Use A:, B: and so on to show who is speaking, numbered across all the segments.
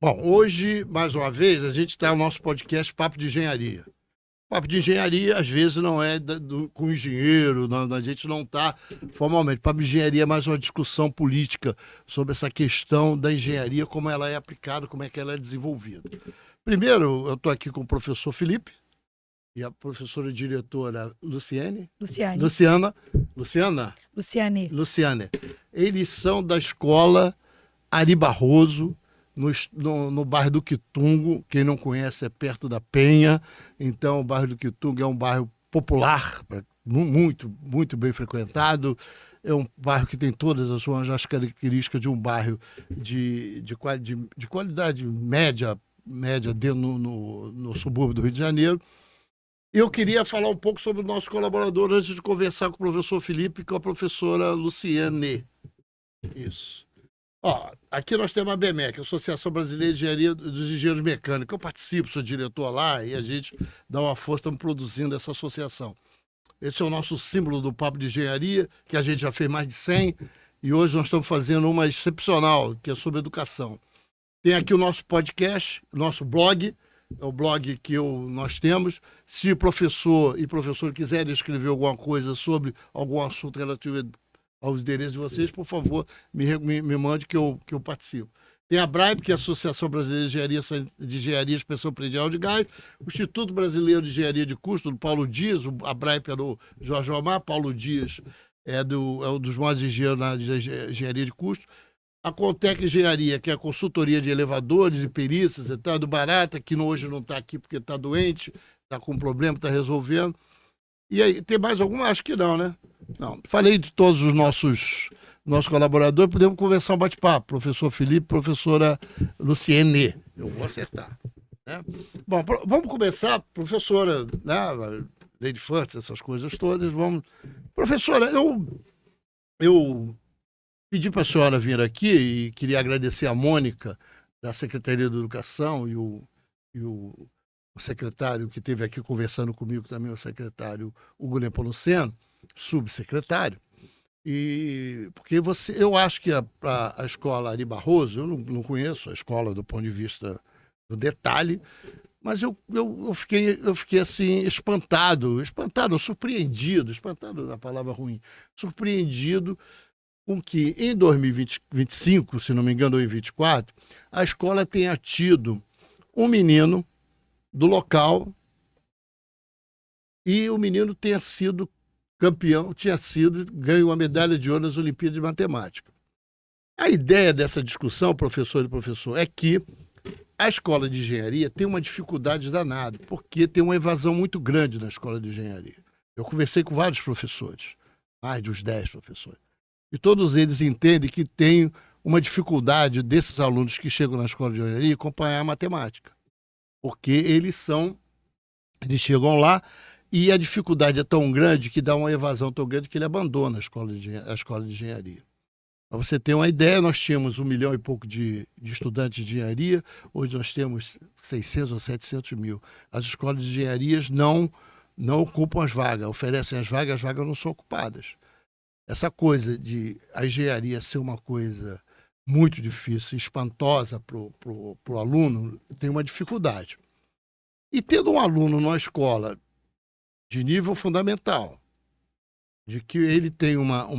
A: Bom, hoje, mais uma vez, a gente está no nosso podcast Papo de Engenharia. Papo de engenharia, às vezes, não é com engenheiro, a gente não está formalmente. Papo de engenharia é mais uma discussão política sobre essa questão da engenharia, como ela é aplicada, como é que ela é desenvolvida. Primeiro, eu estou aqui com o professor Felipe e a professora diretora Luciane. Luciane. Eles são da escola Ari Barroso, no bairro do Quitungo. Quem não conhece, é perto da Penha. Então, o bairro do Quitungo é um bairro popular, muito, muito bem frequentado. É um bairro que tem todas as características de um bairro de qualidade média no subúrbio do Rio de Janeiro. Eu queria falar um pouco sobre o nosso colaborador antes de conversar com o professor Felipe e com a professora Luciane. Isso. Ó, aqui nós temos a ABMEC, Associação Brasileira de Engenharia dos Engenheiros Mecânicos. Eu participo, sou diretor lá e a gente dá uma força, estamos produzindo essa associação. Esse é o nosso símbolo do Papo de Engenharia, que a gente já fez mais de 100, e hoje nós estamos fazendo uma excepcional, que é sobre educação. Tem aqui o nosso podcast, nosso blog, é o blog que nós temos. Se o professor e professor quiserem escrever alguma coisa sobre algum assunto relativo aos endereços de vocês, por favor, me mande que eu participo. Tem a BRAIP, que é a Associação Brasileira de Engenharia Inspeção Predial de Gás, o Instituto Brasileiro de Engenharia de Custo, do Paulo Dias, a BRAIP é do Jorge Omar, Paulo Dias é um dos maiores engenheiros na engenharia de custo. A Contec Engenharia, que é a consultoria de elevadores e perícias, do Barata, que hoje não está aqui porque está doente, está com um problema, está resolvendo. E aí, tem mais alguma? Acho que não, né? Não. Falei de todos os nossos colaboradores, podemos conversar um bate-papo. Professor Felipe, professora Luciene. Eu vou acertar. Né? Bom, vamos começar, professora, né? Lady First, essas coisas todas. Professora, eu pedi para a senhora vir aqui e queria agradecer a Mônica, da Secretaria de Educação, e o secretário que esteve aqui conversando comigo também, o secretário Hugo Nepomuceno, subsecretário, porque eu acho que a escola Ari Barroso, eu não conheço a escola do ponto de vista do detalhe, mas eu fiquei assim, espantado, surpreendido, espantado é a palavra ruim, surpreendido com que em 2025, se não me engano, ou em 2024, a escola tenha tido um menino do local e o menino tenha sido campeão, ganho uma medalha de ouro nas Olimpíadas de Matemática. A ideia dessa discussão, professor e professor, é que a escola de engenharia tem uma dificuldade danada, porque tem uma evasão muito grande na escola de engenharia. Eu conversei com vários professores, mais de uns 10 professores, e todos eles entendem que tem uma dificuldade desses alunos que chegam na escola de engenharia acompanhar a matemática, porque eles chegam lá e a dificuldade é tão grande que dá uma evasão tão grande que ele abandona a escola de engenharia. Para você ter uma ideia, nós tínhamos 1 milhão e pouco de estudantes de engenharia, hoje nós temos 600 ou 700 mil. As escolas de engenharias não ocupam as vagas, oferecem as vagas não são ocupadas. Essa coisa de a engenharia ser uma coisa muito difícil, espantosa para o aluno, tem uma dificuldade. E tendo um aluno numa escola de nível fundamental, de que ele tem uma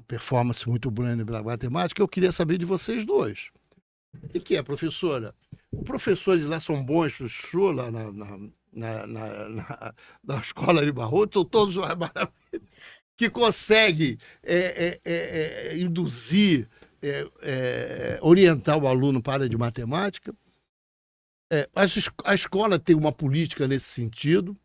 A: performance muito boa na matemática, eu queria saber de vocês dois. O que é, professora? Os professores lá são bons, professor, lá na escola de Barroso, são todos que conseguem induzir, orientar o aluno para a área de matemática. A escola tem uma política nesse sentido,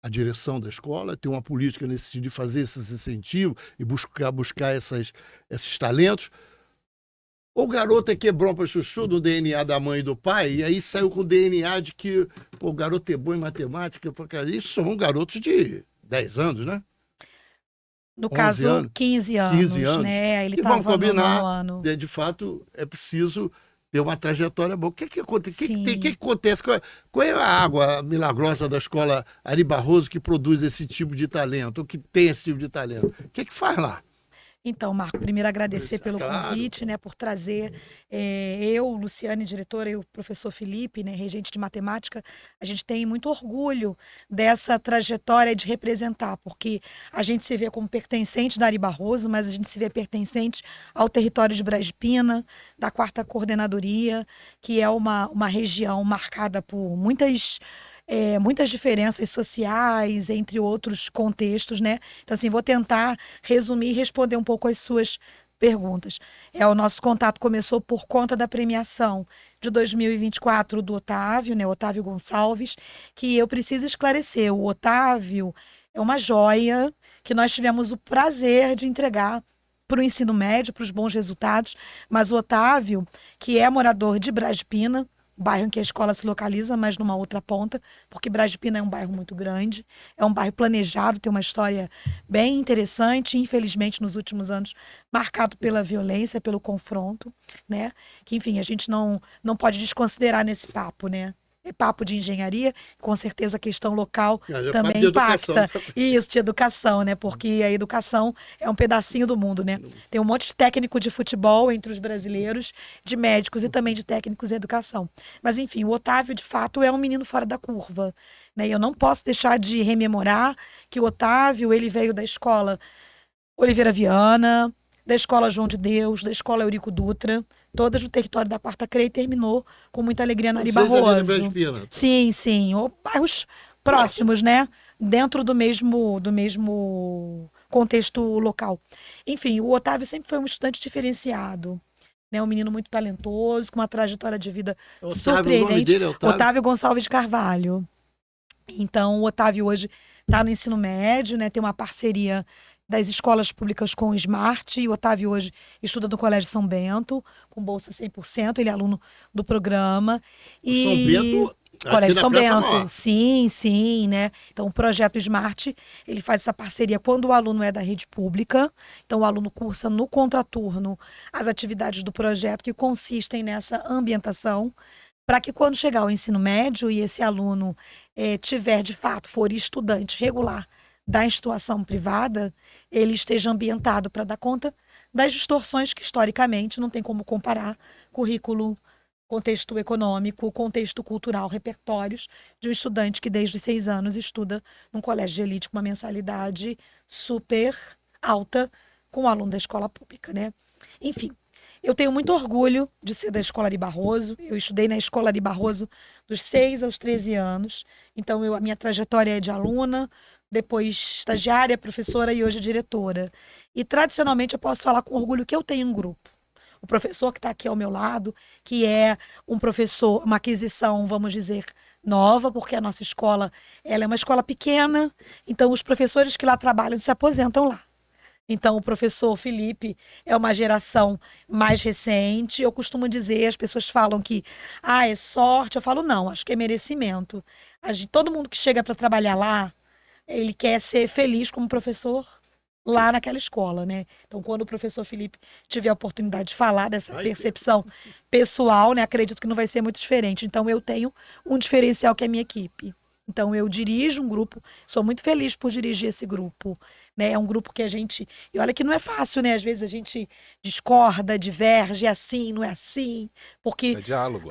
A: a direção da escola tem uma política nesse sentido de fazer esses incentivos e buscar esses talentos. O garoto quebrou para chuchu do DNA da mãe e do pai, e aí saiu com o DNA de que o garoto é bom em matemática. Isso são garotos de 10 anos, né?
B: No caso, anos, 15 anos, né? Ele estava no nono ano.
A: De fato, é preciso ter uma trajetória boa. O que acontece? Qual é a água milagrosa da escola Ari Barroso que produz esse tipo de talento, ou que tem esse tipo de talento? O que faz lá?
B: Então, Marco, primeiro agradecer pelo convite, né, por trazer eu, Luciane, diretora, e o professor Felipe, né, regente de matemática. A gente tem muito orgulho dessa trajetória de representar, porque a gente se vê como pertencente da Ari Barroso, mas a gente se vê pertencente ao território de Braz de Pina, da 4ª Coordenadoria, que é uma região marcada por muitas diferenças sociais, entre outros contextos, né? Então, assim, vou tentar resumir e responder um pouco as suas perguntas. O nosso contato começou por conta da premiação de 2024 do Otávio, né? Otávio Gonçalves, que eu preciso esclarecer. O Otávio é uma joia que nós tivemos o prazer de entregar para o ensino médio, para os bons resultados, mas o Otávio, que é morador de Braz de Pina, bairro em que a escola se localiza, mas numa outra ponta, porque Braz de Pina é um bairro muito grande, é um bairro planejado, tem uma história bem interessante, infelizmente nos últimos anos marcado pela violência, pelo confronto, né? Que, enfim, a gente não pode desconsiderar nesse papo, né? É papo de engenharia, com certeza a questão local também impacta. Isso, de educação, né? Porque a educação é um pedacinho do mundo, né? Tem um monte de técnico de futebol entre os brasileiros, de médicos e também de técnicos em educação. Mas, enfim, o Otávio, de fato, é um menino fora da curva, né? E eu não posso deixar de rememorar que o Otávio, ele veio da escola Oliveira Viana, da escola João de Deus, da escola Eurico Dutra, todas no território da 4ª CREA, e terminou com muita alegria na Ari Barroso. Sim, sim. Ou bairros próximos, né? Dentro do mesmo contexto local. Enfim, o Otávio sempre foi um estudante diferenciado, né? Um menino muito talentoso, com uma trajetória de vida surpreendente. O nome dele é Otávio Gonçalves de Carvalho. Então, o Otávio hoje está no ensino médio, né? Tem uma parceria das escolas públicas com o Smart, e o Otávio hoje estuda no Colégio São Bento, com bolsa 100%, ele é aluno do programa.
A: São Bento,
B: Colégio São Bento, sim, né? Então, o projeto Smart, ele faz essa parceria quando o aluno é da rede pública, então o aluno cursa no contraturno as atividades do projeto que consistem nessa ambientação, para que quando chegar ao ensino médio e esse aluno tiver, de fato, for estudante regular da instituição privada, ele esteja ambientado para dar conta das distorções que, historicamente, não tem como comparar currículo, contexto econômico, contexto cultural, repertórios de um estudante que, desde os 6 anos, estuda num colégio de elite com uma mensalidade super alta com o aluno da escola pública, né? Enfim, eu tenho muito orgulho de ser da Escola Ari Barroso. Eu estudei na Escola Ari Barroso dos 6 aos 13 anos. Então, a minha trajetória é de aluna, depois estagiária, professora e hoje diretora. E, tradicionalmente, eu posso falar com orgulho que eu tenho um grupo. O professor que está aqui ao meu lado, que é um professor, uma aquisição, vamos dizer, nova, porque a nossa escola ela é uma escola pequena, então os professores que lá trabalham se aposentam lá. Então, o professor Felipe é uma geração mais recente. Eu costumo dizer, as pessoas falam que é sorte. Eu falo, não, acho que é merecimento. Todo mundo que chega para trabalhar lá, ele quer ser feliz como professor lá naquela escola, né? Então, quando o professor Felipe tiver a oportunidade de falar dessa percepção pessoal, né, acredito que não vai ser muito diferente. Então, eu tenho um diferencial que é a minha equipe. Então, eu dirijo um grupo, sou muito feliz por dirigir esse grupo, né? É um grupo que a gente... E olha que não é fácil, né? Às vezes a gente discorda, diverge, é assim, não é assim, porque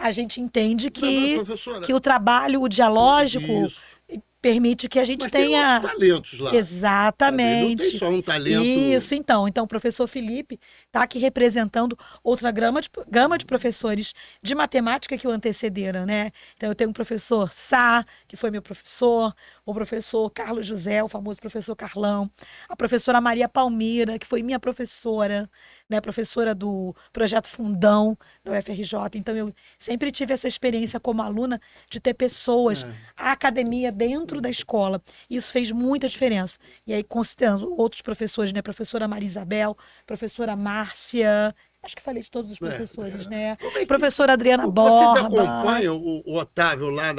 B: a gente entende que o trabalho, o dialógico... Isso. Permite que a gente tenha...
A: Mas tem outros talentos lá.
B: Exatamente.
A: Não tem só um talento...
B: Isso, então. Então, o professor Felipe está aqui representando outra gama de professores de matemática que o antecederam, né? Então, eu tenho um professor Sá, que foi meu professor, o professor Carlos José, o famoso professor Carlão, a professora Maria Palmira, que foi minha professora, né, professora do Projeto Fundão da UFRJ. Então, eu sempre tive essa experiência como aluna de ter pessoas, a academia dentro da escola. Isso fez muita diferença. E aí, considerando outros professores, né, professora Maria Isabel, professora Márcia... Acho que falei de todos os professores, né? Professora Adriana Borba.
A: Vocês acompanham o Otávio lá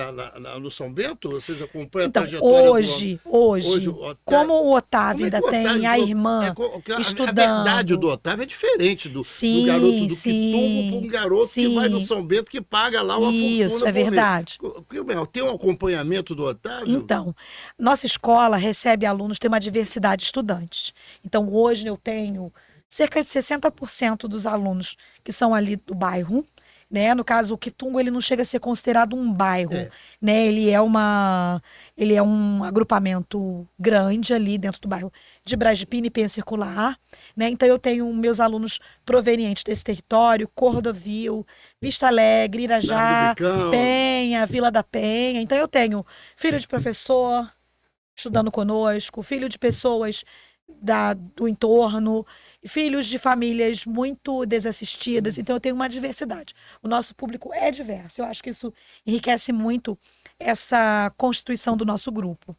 A: no São Bento? Vocês acompanham a trajetória
B: hoje, como o Otávio ainda tem a irmã estudando...
A: A verdade do Otávio é diferente do garoto do Quitungo para um garoto que vai no São Bento que paga lá uma fortuna.
B: Isso, é verdade.
A: Tem um acompanhamento do Otávio?
B: Então, nossa escola recebe alunos, tem uma diversidade de estudantes. Então, hoje eu tenho cerca de 60% dos alunos que são ali do bairro, né? No caso, o Quitungo, ele não chega a ser considerado um bairro, né? Ele é um agrupamento grande ali dentro do bairro de Brasília e Penha Circular, né? Então eu tenho meus alunos provenientes desse território, Cordovil, Vista Alegre, Irajá, Penha, Vila da Penha. Então eu tenho filho de professor estudando conosco, filho de pessoas do entorno, filhos de famílias muito desassistidas, então eu tenho uma diversidade. O nosso público é diverso, eu acho que isso enriquece muito essa constituição do nosso grupo.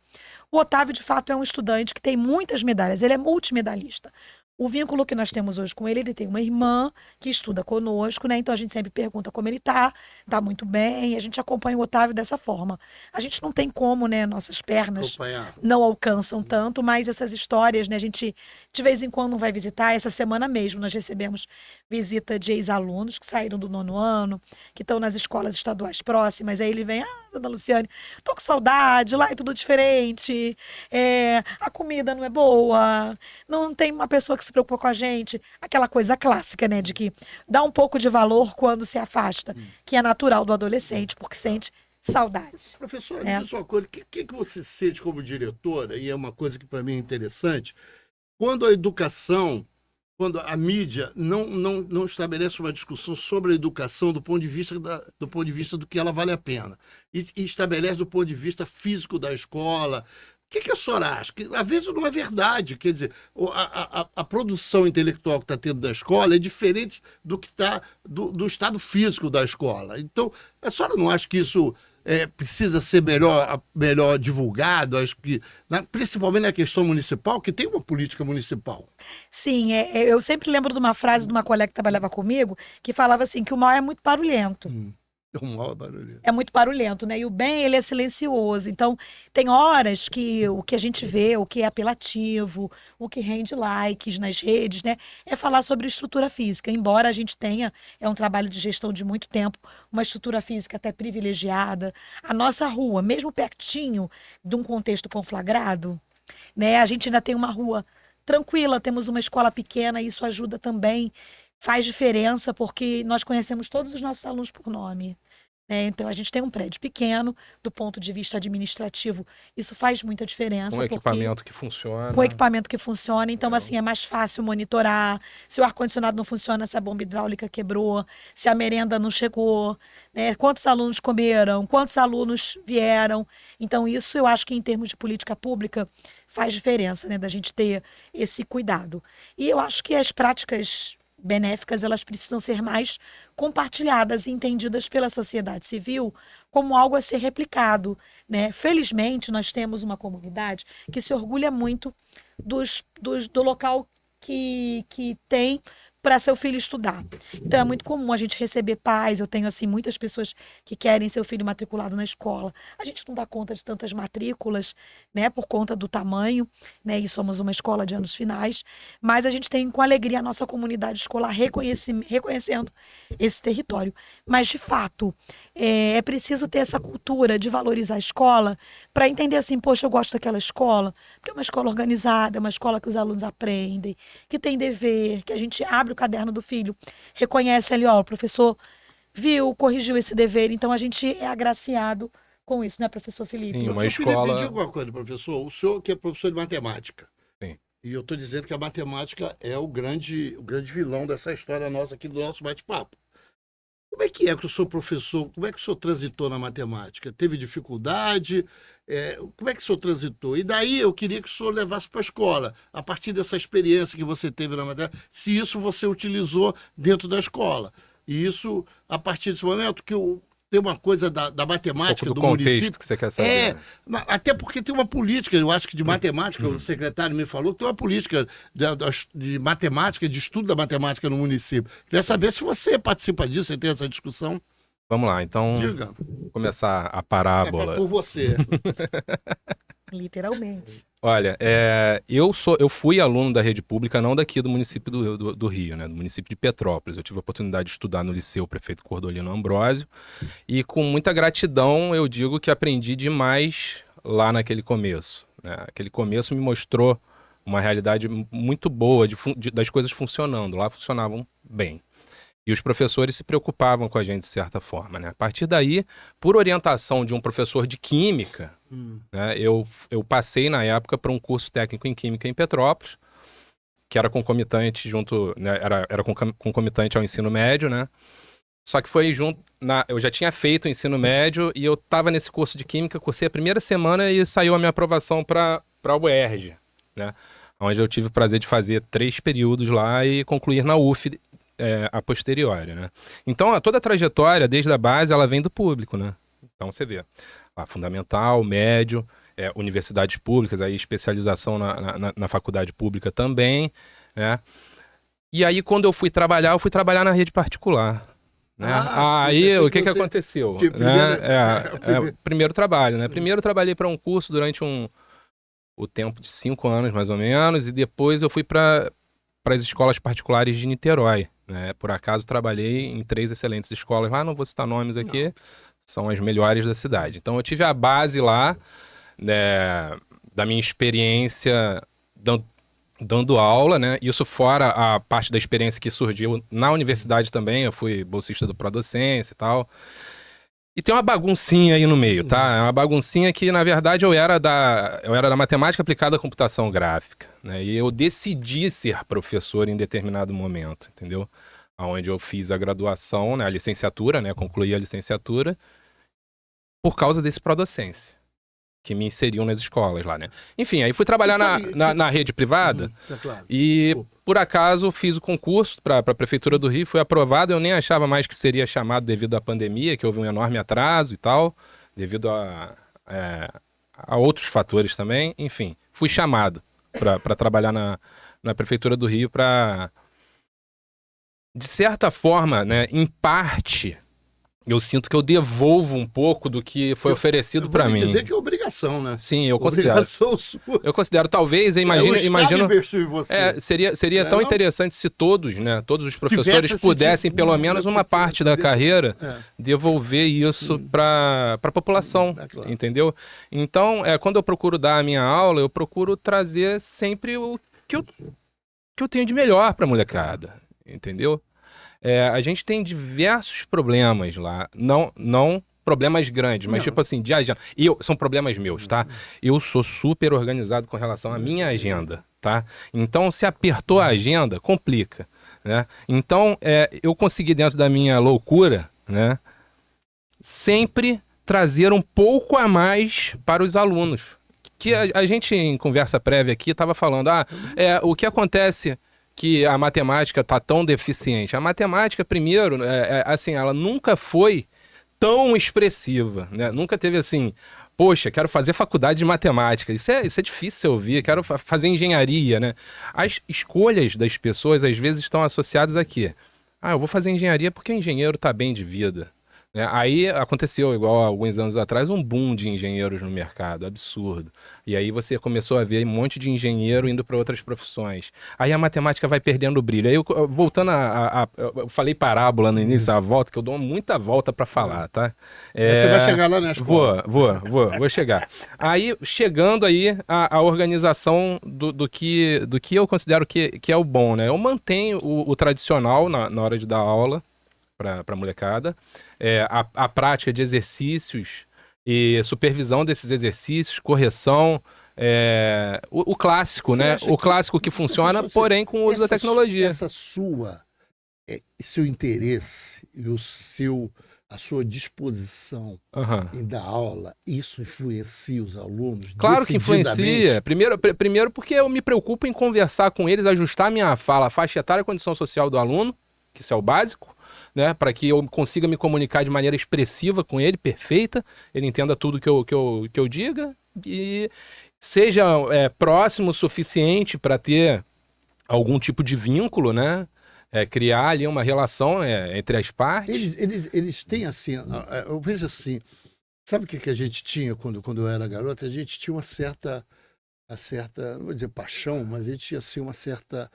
B: O Otávio, de fato, é um estudante que tem muitas medalhas, ele é multimedalhista. O vínculo que nós temos hoje com ele tem uma irmã que estuda conosco, né? Então a gente sempre pergunta como ele tá muito bem, e a gente acompanha o Otávio dessa forma. A gente não tem como, né? Nossas pernas não alcançam tanto, mas essas histórias, né? A gente de vez em quando vai visitar. Essa semana mesmo nós recebemos visita de ex-alunos que saíram do 9º ano, que estão nas escolas estaduais próximas. Aí ele vem, dona Luciane, tô com saudade, lá é tudo diferente, a comida não é boa, não tem uma pessoa que se preocupa com a gente, aquela coisa clássica, né, de que dá um pouco de valor quando se afasta, que é natural do adolescente, porque sente saudade.
A: Professor, diz uma coisa, o que você sente como diretora, e é uma coisa que para mim é interessante, quando a educação, quando a mídia não estabelece uma discussão sobre a educação do ponto de vista do que ela vale a pena, e estabelece do ponto de vista físico da escola. O que a senhora acha? Que às vezes não é verdade. Quer dizer, a produção intelectual que está tendo da escola é diferente do que está do estado físico da escola. Então, a senhora não acha que isso precisa ser melhor divulgado? Acho que, principalmente na questão municipal, que tem uma política municipal.
B: Sim, eu sempre lembro de uma frase de uma colega que trabalhava comigo, que falava assim, que o mal é muito barulhento.
A: O mal é barulhento.
B: É muito barulhento, né? E o bem, ele é silencioso. Então, tem horas que o que a gente vê, o que é apelativo, o que rende likes nas redes, né? É falar sobre estrutura física. Embora a gente tenha, é um trabalho de gestão de muito tempo, uma estrutura física até privilegiada. A nossa rua, mesmo pertinho de um contexto conflagrado, né? A gente ainda tem uma rua tranquila, temos uma escola pequena, isso ajuda também. Faz diferença porque nós conhecemos todos os nossos alunos por nome. Então, a gente tem um prédio pequeno, do ponto de vista administrativo, isso faz muita diferença.
C: Com equipamento que funciona.
B: Com equipamento que funciona, então, assim, é mais fácil monitorar. Se o ar-condicionado não funciona, se a bomba hidráulica quebrou, se a merenda não chegou, né? Quantos alunos comeram, quantos alunos vieram. Então, isso eu acho que em termos de política pública faz diferença, né? Da gente ter esse cuidado. E eu acho que as práticas benéficas, elas precisam ser mais compartilhadas e entendidas pela sociedade civil como algo a ser replicado, né? Felizmente, nós temos uma comunidade que se orgulha muito do local que tem para seu filho estudar. Então é muito comum a gente receber pais, eu tenho assim muitas pessoas que querem seu filho matriculado na escola. A gente não dá conta de tantas matrículas, né, por conta do tamanho, né, e somos uma escola de anos finais, mas a gente tem com alegria a nossa comunidade escolar reconhecendo esse território. Mas de fato, é preciso ter essa cultura de valorizar a escola para entender assim, poxa, eu gosto daquela escola, porque é uma escola organizada, é uma escola que os alunos aprendem, que tem dever, que a gente abre o caderno do filho, reconhece ali, o professor viu, corrigiu esse dever, então a gente é agraciado com isso, né, professor Felipe?
C: Sim, uma
A: Professor
C: escola...
A: Felipe, me diga uma coisa, professor. O senhor que é professor de matemática.
C: Sim.
A: E eu estou dizendo que a matemática é o grande vilão dessa história nossa aqui, do nosso bate-papo. Como é que eu sou professor, como é que o senhor transitou na matemática? Teve dificuldade? Como é que o senhor transitou? E daí eu queria que o senhor levasse para a escola, a partir dessa experiência que você teve na matemática, se isso você utilizou dentro da escola. E isso, a partir desse momento, tem uma coisa da matemática do município
C: que você quer saber.
A: Até porque tem uma política, eu acho que de matemática, o secretário me falou que tem uma política de matemática, de estudo da matemática no município. Queria saber se você participa disso, você tem essa discussão.
C: Vamos lá, então,
A: Diga.
C: Começar a parábola.
A: Por você.
B: Literalmente.
C: Olha, eu fui aluno da rede pública, não daqui do município do Rio, né, do município de Petrópolis. Eu tive a oportunidade de estudar no Liceu Prefeito Cordolino Ambrósio e com muita gratidão eu digo que aprendi demais lá naquele começo, né? Aquele começo me mostrou uma realidade muito boa das coisas funcionando. Lá funcionavam bem. E os professores se preocupavam com a gente de certa forma, né? A partir daí, por orientação de um professor de química, né, eu passei na época para um curso técnico em química em Petrópolis, que era concomitante junto, né, era concomitante ao ensino médio, né? Só que foi junto, eu já tinha feito o ensino médio e eu estava nesse curso de química, cursei a primeira semana e saiu a minha aprovação para a UERJ, né? Onde eu tive o prazer de fazer 3 períodos lá e concluir na UF a posteriori, né? Então, toda a trajetória, desde a base, ela vem do público, né? Então, você vê, fundamental, médio, universidades públicas, aí especialização na faculdade pública também, né? E aí, quando eu fui trabalhar na rede particular. Né? Aí, o que aconteceu? Primeiro trabalho, né? Primeiro eu trabalhei para um curso durante o tempo de 5 anos, mais ou menos, e depois eu fui para as escolas particulares de Niterói. Né? Por acaso, trabalhei em 3 excelentes escolas lá, não vou citar nomes aqui, são as melhores da cidade. Então, eu tive a base lá, né, da minha experiência dando aula, né? Isso fora a parte da experiência que surgiu na universidade também, eu fui bolsista do Prodocência e tal. E tem uma baguncinha aí no meio, tá? É uma baguncinha que, na verdade, eu era da matemática aplicada à computação gráfica, né? E eu decidi ser professor em determinado momento, entendeu? Onde eu fiz a graduação, né? A licenciatura, né? Concluí a licenciatura por causa desse Prodocência, que me inseriam nas escolas lá, né? Enfim, aí fui trabalhar na rede privada e, por acaso, fiz o concurso para a Prefeitura do Rio, fui aprovado, eu nem achava mais que seria chamado devido à pandemia, que houve um enorme atraso e tal, devido a outros fatores também. Enfim, fui chamado para trabalhar na Prefeitura do Rio para, de certa forma, né, em parte, eu sinto que eu devolvo um pouco do que foi oferecido para mim.
A: Dizer que é obrigação, né?
C: Sim, eu considero.
A: Obrigação sua.
C: Eu considero, talvez, eu imagino.
A: Investiu em você.
C: Seria tão interessante se todos, né, todos os professores pudessem, pelo menos uma parte da carreira, devolver isso para a população, entendeu? Então, quando eu procuro dar a minha aula, eu procuro trazer sempre o que eu tenho de melhor para a molecada, entendeu? A gente tem diversos problemas lá, não problemas grandes, mas tipo assim, de agenda. São problemas meus, tá? Eu sou super organizado com relação à minha agenda, tá? Então, se apertou a agenda, complica, né? Então, eu consegui, dentro da minha loucura, né, sempre trazer um pouco a mais para os alunos. Que a gente, em conversa prévia aqui, estava falando, o que acontece que a matemática está tão deficiente? A matemática, primeiro, assim, ela nunca foi tão expressiva, né? Nunca teve assim, poxa, quero fazer faculdade de matemática. Isso é difícil eu ouvir, quero fazer engenharia, né? As escolhas das pessoas, às vezes, estão associadas a quê? Eu vou fazer engenharia porque o engenheiro está bem de vida. Aí aconteceu, igual há alguns anos atrás, um boom de engenheiros no mercado, absurdo. E aí você começou a ver um monte de engenheiro indo para outras profissões. Aí a matemática vai perdendo o brilho. Aí voltando eu falei parábola no início, a volta, que eu dou muita volta para falar, tá?
A: Você vai chegar lá na escola.
C: Vou chegar. Aí, chegando aí a organização do que eu considero que é o bom, né? Eu mantenho o tradicional na hora de dar aula para a molecada, a prática de exercícios e supervisão desses exercícios, correção, o clássico, né? O clássico que funciona, porém com o uso da tecnologia.
A: Seu interesse e a sua disposição em dar aula, isso influencia os alunos?
C: Claro que influencia. Primeiro porque eu me preocupo em conversar com eles, ajustar minha fala, a faixa etária, a condição social do aluno, que isso é o básico, né, para que eu consiga me comunicar de maneira expressiva com ele, perfeita, ele entenda tudo que eu diga e seja próximo o suficiente para ter algum tipo de vínculo, né, criar ali uma relação entre as partes.
A: Eles têm assim, eu vejo assim, sabe o que a gente tinha quando eu era garota? A gente tinha uma certa, não vou dizer paixão, mas a gente tinha assim, uma certa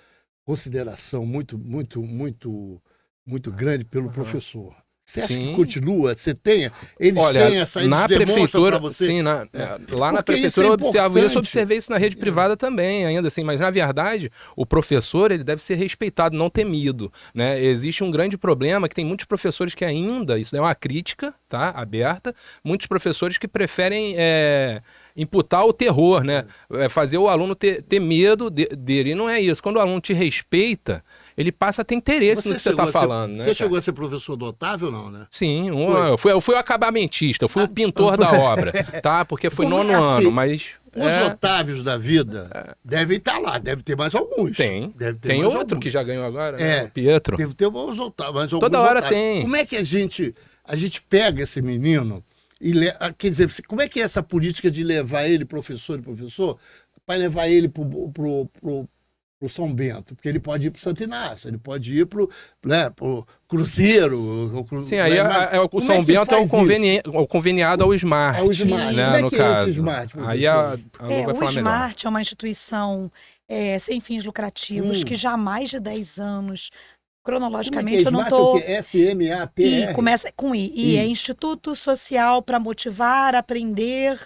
A: consideração muito grande pelo professor. Você acha
C: Sim.
A: que continua? Você tem? Eles
C: Olha,
A: têm essa, eles
C: na
A: demonstram
C: prefeitura,
A: pra você?
C: sim, lá na
A: Porque isso
C: prefeitura
A: é
C: eu observo isso,
A: importante.
C: observei isso na rede privada também, ainda assim, mas na verdade, o professor, ele deve ser respeitado, não temido, né? Existe um grande problema que tem muitos professores que ainda, isso é uma crítica, tá, aberta, muitos professores que preferem imputar o terror, né? Fazer o aluno ter medo dele, e não é isso. Quando o aluno te respeita, ele passa a ter interesse no que você está falando, né?
A: Você chegou a ser professor do Otávio, não, né?
C: Sim, eu fui o acabamentista, eu fui o pintor da obra, tá? Porque foi
A: Como é
C: nono
A: assim?
C: ano, mas...
A: Os Otávios da vida devem estar lá, deve ter mais alguns.
C: Tem.
A: Deve ter
C: Tem
A: mais
C: outro
A: alguns.
C: que já ganhou agora, né? O Pietro.
A: Deve ter mais mais alguns
C: Toda hora
A: Otávios.
C: tem.
A: Como é que a gente pega esse menino e... Quer dizer, como é que é essa política de levar ele, professor, para levar ele pro São Bento? Porque ele pode ir para o Santo Inácio, ele pode ir pro Cruzeiro.
C: Sim, aí o
A: Como
C: São
A: que
C: Bento é
A: faz
C: o conveniado ao Smart.
A: Ao Smart.
C: Né,
A: Como é
C: no
A: que é
C: caso.
A: esse Smart,
C: Aí a Lu vai
B: O
C: falar melhor.
B: Smart é uma instituição sem fins lucrativos que já há mais de 10 anos, cronologicamente, eu não
A: Smart é o
B: estou...
A: quê? S-M-A-T-R?
B: Começa com I. I é Instituto Social para Motivar, Aprender.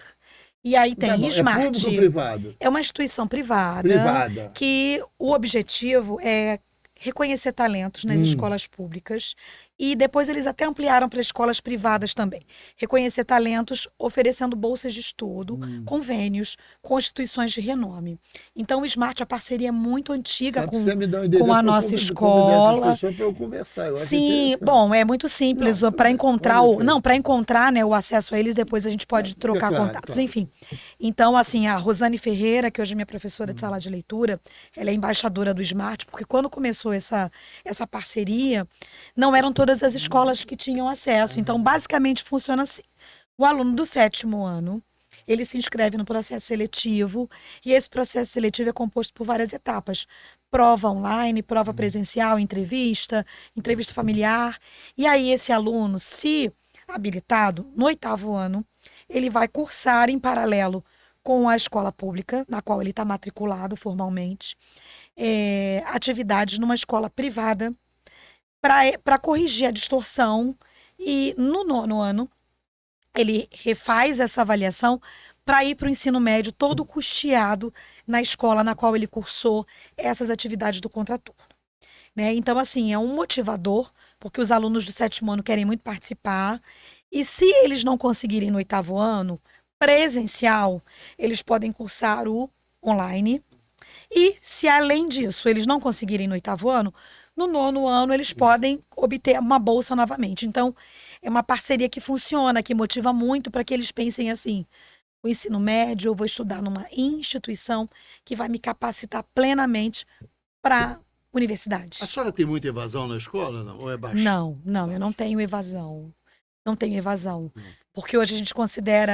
B: E aí tem
A: Tá bom.
B: Smart.
A: É público ou privado?
B: É uma instituição privada,
A: Privada.
B: que o objetivo é reconhecer talentos nas escolas públicas e depois eles até ampliaram para escolas privadas também. Reconhecer talentos oferecendo bolsas de estudo, convênios com instituições de renome. Então o Smart, a parceria é muito antiga com a nossa escola.
A: Para eu conversar. Eu acho
B: Sim,
A: interessante.
B: bom, é muito simples para encontrar para encontrar, né, o acesso a eles, depois a gente pode trocar
A: claro,
B: contatos,
A: claro.
B: enfim. Então, assim, a Rosane Ferreira, que hoje é minha professora de sala de leitura, ela é embaixadora do Smart, porque quando começou essa parceria, não eram todas as escolas que tinham acesso. Então, basicamente funciona assim. O aluno do 7º ano, ele se inscreve no processo seletivo, e esse processo seletivo é composto por várias etapas. Prova online, prova presencial, entrevista familiar. E aí esse aluno, se habilitado, no 8º ano, ele vai cursar em paralelo com a escola pública, na qual ele está matriculado formalmente, atividades numa escola privada para corrigir a distorção. E no 9º ano, ele refaz essa avaliação para ir para o ensino médio todo custeado na escola na qual ele cursou essas atividades do contraturno. Né? Então, assim, é um motivador, porque os alunos do 7º ano querem muito participar, e se eles não conseguirem no 8º ano, presencial, eles podem cursar o online, e se além disso eles não conseguirem no 8º ano, no 9º ano eles podem obter uma bolsa novamente. Então, é uma parceria que funciona, que motiva muito para que eles pensem assim: o ensino médio, eu vou estudar numa instituição que vai me capacitar plenamente para universidade.
A: A senhora tem muita evasão na escola, não? Ou é baixo?
B: Não, eu não tenho evasão. Não tenho evasão. Porque hoje a gente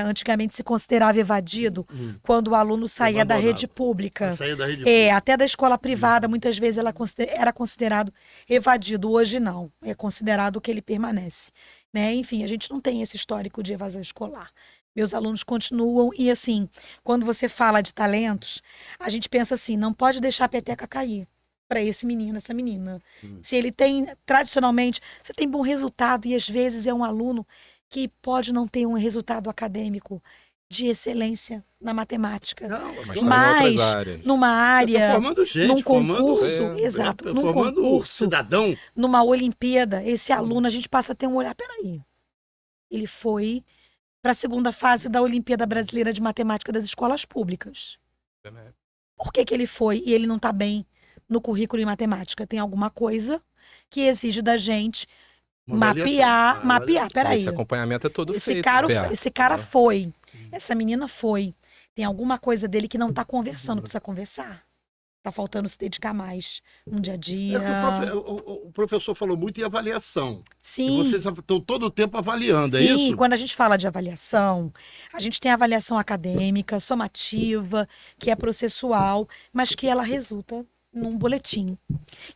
B: antigamente se considerava evadido quando o aluno saía da rede pública.
A: Saía da rede pública.
B: Até da escola privada, muitas vezes era considerado evadido. Hoje não, é considerado que ele permanece. Né? Enfim, a gente não tem esse histórico de evasão escolar. Meus alunos continuam, e assim, quando você fala de talentos, a gente pensa assim, não pode deixar a peteca cair para esse menino, essa menina. Se ele tem, tradicionalmente, você tem bom resultado, e às vezes é um aluno que pode não ter um resultado acadêmico de excelência na matemática, mas numa área, num concurso, exato, num concurso,
A: cidadão,
B: numa Olimpíada, esse aluno, a gente passa a ter um olhar, peraí, ele foi para a 2ª fase da Olimpíada Brasileira de Matemática das escolas públicas. Por que ele foi e ele não está bem no currículo em matemática? Tem alguma coisa que exige da gente mapear. Peraí.
C: Esse acompanhamento é todo feito.
B: Esse cara foi. Essa menina foi. Tem alguma coisa dele que não está conversando, precisa conversar. Está faltando se dedicar mais no dia a dia.
A: O professor falou muito em avaliação.
B: Sim.
A: E vocês estão todo o tempo avaliando,
B: Sim,
A: é isso?
B: Sim, quando a gente fala de avaliação, a gente tem a avaliação acadêmica, somativa, que é processual, mas que ela resulta num boletim.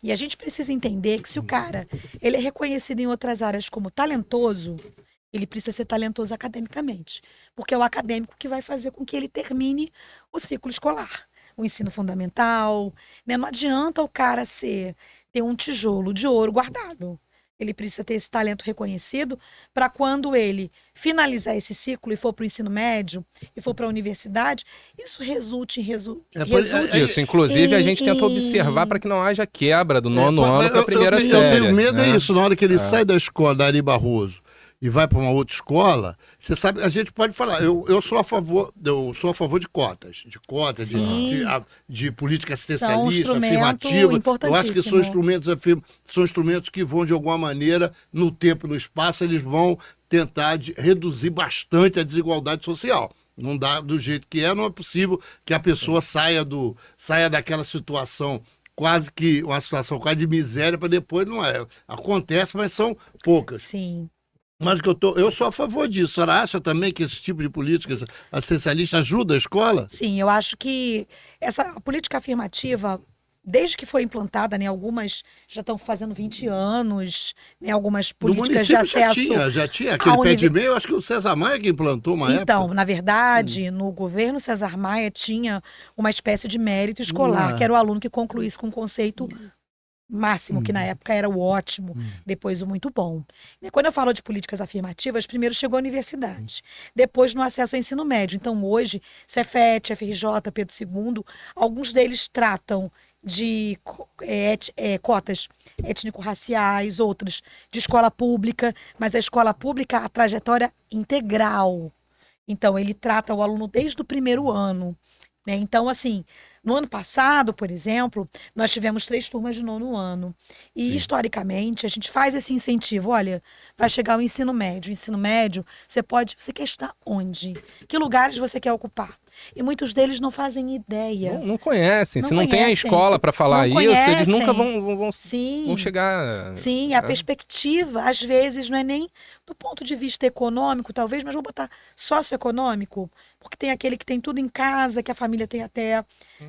B: E a gente precisa entender que se o cara ele é reconhecido em outras áreas como talentoso, ele precisa ser talentoso academicamente. Porque é o acadêmico que vai fazer com que ele termine o ciclo escolar, o ensino fundamental. Né? Não adianta o cara ter um tijolo de ouro guardado. ele precisa ter esse talento reconhecido para quando ele finalizar esse ciclo e for para o ensino médio e for para a universidade, isso resulte
C: Isso, inclusive a gente tenta observar para que não haja quebra do nono ano para a primeira série.
A: Eu tenho medo
C: né?
A: disso, na hora que ele sai da escola da Ari Barroso e vai para uma outra escola, você sabe, a gente pode falar, eu sou a favor de cotas, de política assistencialista, afirmativa. Eu acho que são instrumentos que vão, de alguma maneira, no tempo e no espaço, eles vão tentar reduzir bastante a desigualdade social. Não dá do jeito que não é possível que a pessoa saia daquela situação quase que uma situação quase de miséria para depois não é. Acontece, mas são poucas.
B: Sim.
A: Mas eu sou a favor disso. A senhora acha também que esse tipo de políticas assistencialistas ajuda a escola?
B: Sim, eu acho que essa política afirmativa, desde que foi implantada, né, algumas já estão fazendo 20 anos, né, algumas políticas de acesso...
A: Já tinha aquele pé de meia, eu acho que o César Maia que implantou uma época.
B: Então, na verdade, no governo César Maia tinha uma espécie de mérito escolar, que era o aluno que concluísse com um conceito máximo, que na época era o ótimo, depois o muito bom. Quando eu falo de políticas afirmativas, primeiro chegou a universidade, depois no acesso ao ensino médio. Então, hoje, Cefet, FRJ, Pedro II, alguns deles tratam de cotas étnico-raciais, outras de escola pública, mas a escola pública, a trajetória integral. Então, ele trata o aluno desde o primeiro ano, né? Então, assim, no ano passado, por exemplo, nós tivemos 3 turmas de nono ano. E, historicamente, a gente faz esse incentivo. Olha, vai chegar o ensino médio. O ensino médio, você quer estudar onde? Que lugares você quer ocupar? E muitos deles não fazem ideia.
C: Não conhecem. Se não tem a escola para falar isso, eles nunca vão chegar...
B: Sim, a perspectiva, às vezes, não é nem do ponto de vista econômico, talvez, mas vou botar socioeconômico, porque tem aquele que tem tudo em casa, que a família tem até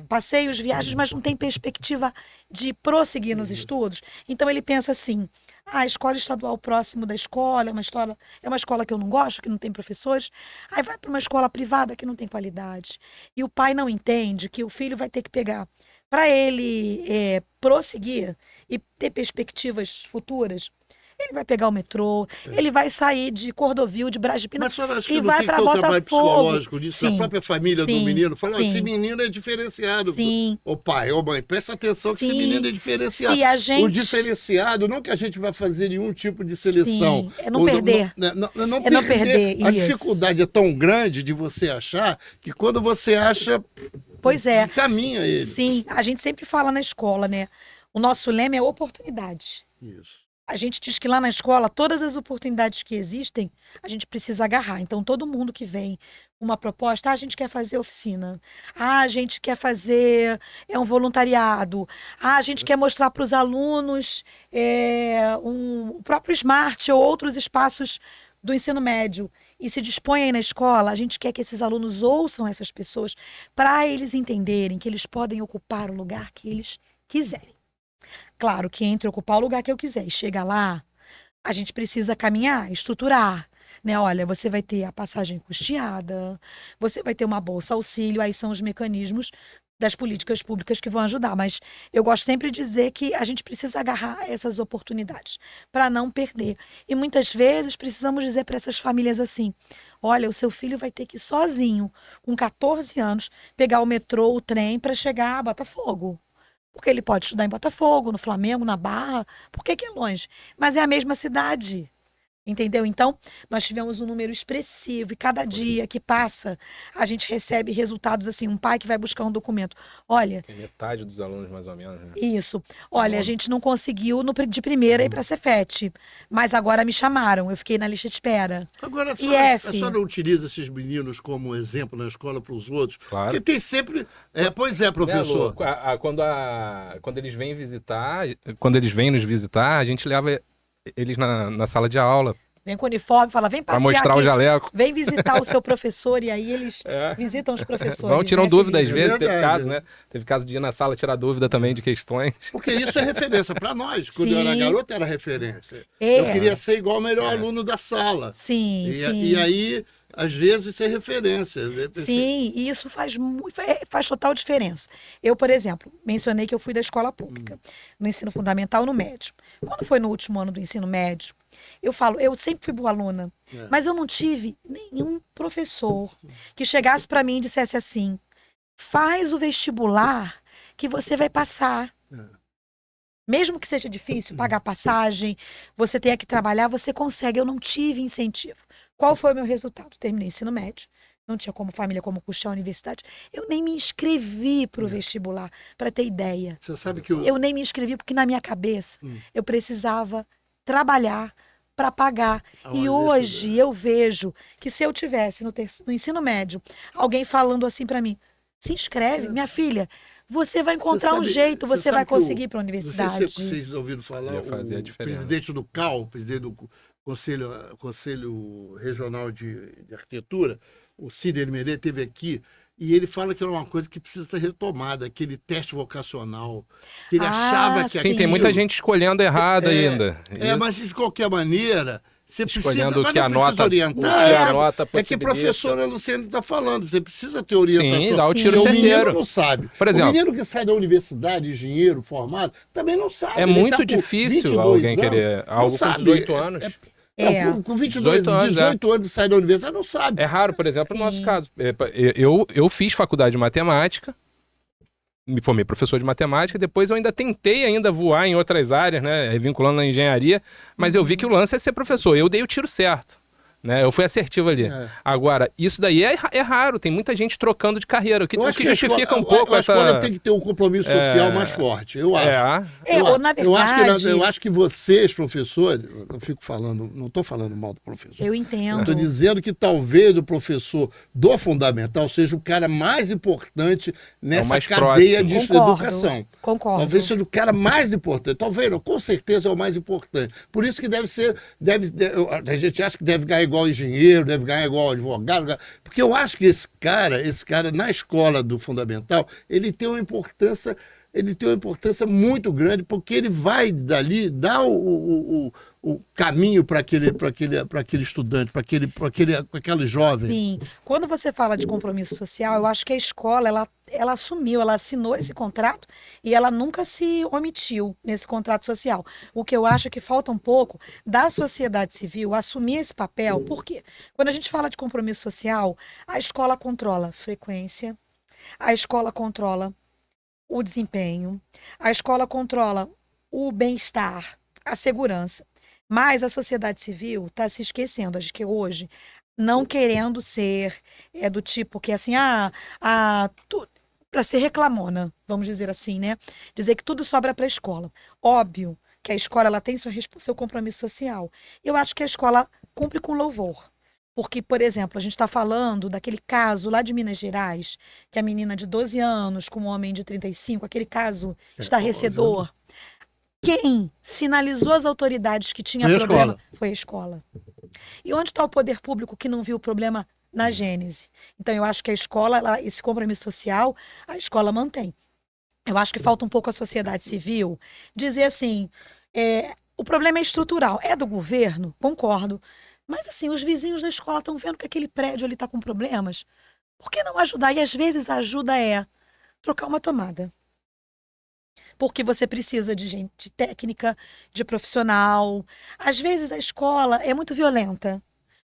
B: passeios, viagens, mas não tem perspectiva de prosseguir nos estudos. Então ele pensa assim, a escola estadual próximo da escola é uma escola que eu não gosto, que não tem professores, aí vai para uma escola privada que não tem qualidade. E o pai não entende que o filho vai ter que pegar, para ele prosseguir e ter perspectivas futuras, ele vai pegar o metrô, ele vai sair de Cordovil, de Brasília e vai para Botafogo.
A: Trabalho psicológico disso, a própria família do menino fala, esse menino é diferenciado. Ô pai, ô mãe, presta atenção que esse menino é diferenciado. O diferenciado, não que a gente vai fazer nenhum tipo de seleção.
B: É não perder. Não perder.
A: A dificuldade é tão grande de você achar que quando você acha, caminha ele.
B: Sim, a gente sempre fala na escola, né? O nosso lema é oportunidade.
A: Isso.
B: A gente diz que lá na escola, todas as oportunidades que existem, a gente precisa agarrar. Então, todo mundo que vem uma proposta, a gente quer fazer oficina, a gente quer fazer um voluntariado, a gente quer mostrar para os alunos o próprio Smart ou outros espaços do ensino médio e se dispõe aí na escola, a gente quer que esses alunos ouçam essas pessoas para eles entenderem que eles podem ocupar o lugar que eles quiserem. Claro que entre ocupar o lugar que eu quiser e chegar lá, a gente precisa caminhar, estruturar, né? Olha, você vai ter a passagem custeada, você vai ter uma bolsa auxílio, aí são os mecanismos das políticas públicas que vão ajudar. Mas eu gosto sempre de dizer que a gente precisa agarrar essas oportunidades para não perder. E muitas vezes precisamos dizer para essas famílias assim, olha, o seu filho vai ter que ir sozinho, com 14 anos, pegar o metrô, o trem para chegar a Botafogo. Porque ele pode estudar em Botafogo, no Flamengo, na Barra. Por que é longe? Mas é a mesma cidade. Entendeu? Então, nós tivemos um número expressivo e cada dia que passa, a gente recebe resultados assim, um pai que vai buscar um documento. Olha...
C: Metade dos alunos, mais ou menos. Né?
B: Isso. Olha, a gente não conseguiu de primeira ir para a Cefet, mas agora me chamaram, eu fiquei na lista de espera.
A: Agora, a senhora não utiliza esses meninos como exemplo na escola para os outros?
C: Claro.
A: Porque tem sempre... pois é, professor.
C: Quando eles vêm nos visitar, a gente leva eles na sala de aula
B: Vem com uniforme, fala, vem
C: Pra
B: passear
C: mostrar o
B: aqui,
C: jaleco.
B: vem visitar o seu professor, e aí eles visitam os professores.
C: Vão tirar
B: né,
C: dúvida às
B: Felipe?
C: vezes, teve
A: verdade.
C: caso, né? Teve caso de ir na sala tirar dúvida também de questões.
A: Porque isso é referência para nós. Quando eu era
B: Sim.
A: garoto, era referência.
B: É.
A: Eu queria ser igual o melhor aluno da sala.
B: Sim, sim.
A: E aí, às vezes, isso é referência.
B: Sim, e isso faz total diferença. Eu, por exemplo, mencionei que eu fui da escola pública, no ensino fundamental, no médio. Quando foi no último ano do ensino médio, eu falo, eu sempre fui boa aluna, mas eu não tive nenhum professor que chegasse para mim e dissesse assim: faz o vestibular que você vai passar. Mesmo que seja difícil pagar passagem, você tenha que trabalhar, você consegue. Eu não tive incentivo. Qual foi o meu resultado? Terminei o ensino médio, não tinha como família como custear a universidade. Eu nem me inscrevi para o vestibular, para ter ideia.
A: Você sabe que
B: Eu nem me inscrevi porque na minha cabeça eu precisava trabalhar para pagar. E hoje eu vejo que se eu tivesse no ensino médio alguém falando assim para mim: se inscreve, minha filha, você vai encontrar um jeito, você vai conseguir ir para a
A: Não
B: universidade.
A: sei se vocês ouviram falar,
C: Ia fazer a
A: o
C: diferença.
A: presidente do CAL, o presidente do Conselho Regional de Arquitetura, o Cid Elimerê, esteve aqui, e ele fala que é uma coisa que precisa ser retomada, aquele teste vocacional, que ele achava que
C: Sim, tem muita gente escolhendo errado ainda. Isso.
A: mas de qualquer maneira, você precisa,
C: Escolhendo
A: mas
C: o que
A: não
C: a
A: precisa
C: nota-
A: orientar.
C: o que a nota
A: É que a
C: possibilita.
A: professora Luciana está falando, você precisa ter orientação.
C: Sim, dá o tiro
A: Porque o menino
C: certeiro.
A: não sabe.
C: Por exemplo,
A: o menino que sai da universidade, engenheiro, formado, também não sabe.
C: é
A: Ele
C: muito
A: tá com
C: difícil
A: 22
C: alguém
A: anos,
C: querer
A: não
C: algo com
A: sabe.
C: 18 anos.
A: Com 22, 18 anos sai da universidade, não sabe.
C: É raro, por exemplo, no nosso
B: Sim.
C: caso. Eu fiz faculdade de matemática, me formei professor de matemática, depois eu ainda tentei ainda voar em outras áreas, né, vinculando na engenharia, mas eu vi que o lance é ser professor. Eu dei o tiro certo. Né? Eu fui assertivo ali. Agora, isso daí é raro, tem muita gente trocando de carreira, o que justifica um pouco essa...
A: A escola tem que ter um compromisso social mais forte, eu acho.
B: Ou, na verdade...
A: Eu acho que vocês, professores, não fico falando, não estou falando mal do professor.
B: Eu entendo.
A: Estou dizendo que talvez o professor do fundamental seja o cara mais importante nessa
C: mais
A: cadeia
C: próximo.
A: de educação.
B: Concordo.
A: Talvez seja o cara mais importante. Talvez não, com certeza é o mais importante. Por isso que deve ser, a gente acha que deve ganhar igual engenheiro, deve ganhar igual advogado, porque eu acho que esse cara na escola do fundamental, ele tem uma importância muito grande, porque ele vai dali dar o caminho para aquele estudante, para aquele jovem.
B: Sim. Quando você fala de compromisso social, eu acho que a escola, ela assumiu, ela assinou esse contrato e ela nunca se omitiu nesse contrato social. O que eu acho é que falta um pouco da sociedade civil assumir esse papel, porque quando a gente fala de compromisso social, a escola controla frequência, a escola controla o desempenho, a escola controla o bem-estar, a segurança. Mas a sociedade civil está se esquecendo, acho que hoje, não querendo ser do tipo que assim, para ser reclamona, vamos dizer assim, né? Dizer que tudo sobra para a escola. Óbvio que a escola ela tem seu compromisso social. Eu acho que a escola cumpre com louvor. Porque, por exemplo, a gente está falando daquele caso lá de Minas Gerais, que a menina de 12 anos com um homem de 35, aquele caso estarrecedor. Quem sinalizou às autoridades que tinha problema foi a escola. E onde está o poder público que não viu o problema na gênese? Então, eu acho que a escola, esse compromisso social, a escola mantém. Eu acho que falta um pouco a sociedade civil dizer assim, o problema é estrutural. É do governo? Concordo. Mas assim, os vizinhos da escola estão vendo que aquele prédio ali está com problemas. Por que não ajudar? E às vezes a ajuda é trocar uma tomada. Porque você precisa de gente técnica, de profissional. Às vezes a escola é muito violenta.